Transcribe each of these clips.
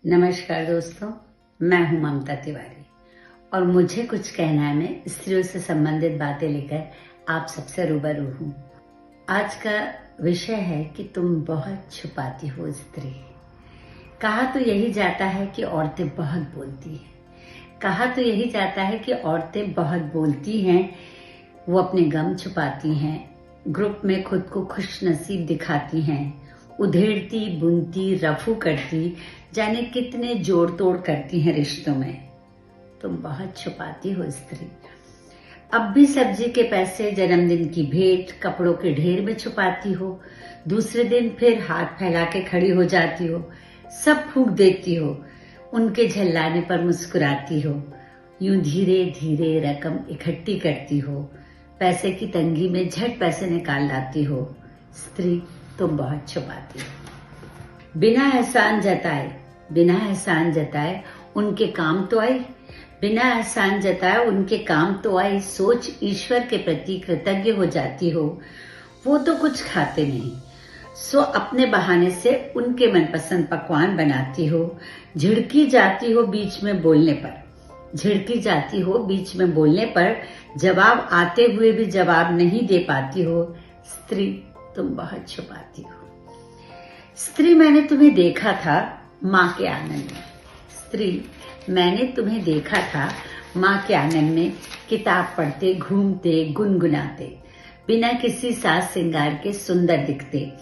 नमस्कार दोस्तों, मैं हूं ममता तिवारी और मुझे कुछ कहना है। मैं स्त्रियों से संबंधित बातें लेकर आप सबसे रूबरू हूं। आज का विषय है कि तुम बहुत छुपाती हो स्त्री। कहा तो यही जाता है कि औरतें बहुत बोलती हैं। कहा तो यही जाता है कि औरतें बहुत बोलती हैं, वो अपने गम छुपाती हैं, ग्रुप में खुद को खुश नसीब दिखाती हैं, उधेड़ती बुनती रफू करती, जाने कितने जोड़ तोड़ करती हैं रिश्तों में। तुम बहुत छुपाती हो स्त्री। अब भी सब्जी के पैसे, जन्मदिन की भेंट, कपड़ों के ढेर में छुपाती हो। दूसरे दिन फिर हाथ फैला के खड़ी हो जाती हो, सब फूंक देती हो, उनके झल्लाने पर मुस्कुराती हो। यूं धीरे धीरे रकम इकट्ठी करती हो, पैसे की तंगी में झट पैसे निकाल लाती हो। स्त्री, तुम बहुत छुपाती हो। बिना एहसान जताए उनके काम तो आई। बिना एहसान जताए उनके काम तो आई। सोच ईश्वर के प्रति कृतज्ञ हो जाती हो। वो तो कुछ खाते नहीं, सो अपने बहाने से उनके मनपसंद पकवान बनाती हो। झिड़की जाती हो बीच में बोलने पर जवाब आते हुए भी जवाब नहीं दे पाती हो। स्त्री, तुम बहुत छुपाती हो। स्त्री, मैंने तुम्हें देखा था माँ के आंगन में। स्त्री, मैंने तुम्हें देखा था माँ के आंगन में, किताब पढ़ते, घूमते, गुनगुनाते, बिना किसी साज श्रृंगार के सुंदर दिखते,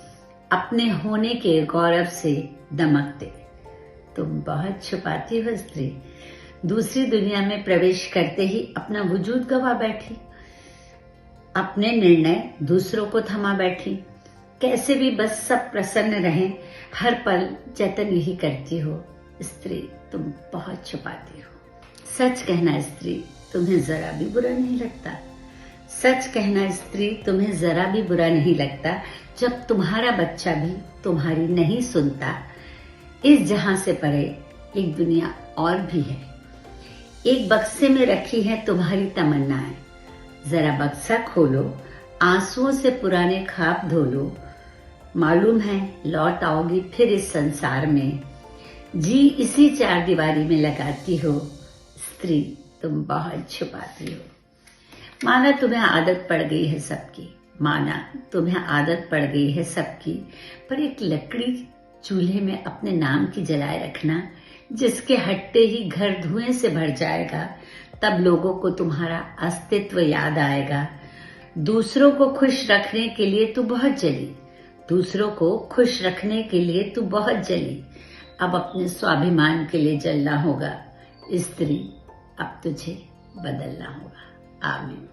अपने होने के गौरव से दमकते। तुम बहुत छुपाती हो स्त्री। दूसरी दुनिया में प्रवेश करते ही अपना वजूद गवा बैठी, अपने निर्णय दूसरों को थमा बैठी। कैसे भी बस सब प्रसन्न रहें, हर पल जतन यही करती हो। स्त्री, तुम बहुत छुपाती हो। सच कहना स्त्री, तुम्हें जरा भी बुरा नहीं लगता। सच कहना स्त्री, तुम्हें जरा भी बुरा नहीं लगता जब तुम्हारा बच्चा भी तुम्हारी नहीं सुनता। इस जहां से परे एक दुनिया और भी है। एक बक्से में रखी है तुम्हारी तमन्नाएं। जरा बक्सा खोलो, आंसुओं से पुराने ख्वाब धो लो। मालूम है लौट आओगी फिर इस संसार में। जी इसी चार दीवारी में लगाती हो। स्त्री, तुम बहुत छुपाती हो। माना तुम्हें आदत पड़ गई है सबकी, पर एक लकड़ी चूल्हे में अपने नाम की जलाए रखना, जिसके हटते ही घर धुएं से भर जाएगा। तब लोगों को तुम्हारा अस्तित्व याद आएगा। दूसरों को खुश रखने के लिए तू बहुत जली। अब अपने स्वाभिमान के लिए जलना होगा। स्त्री, अब तुझे बदलना होगा। आमीन।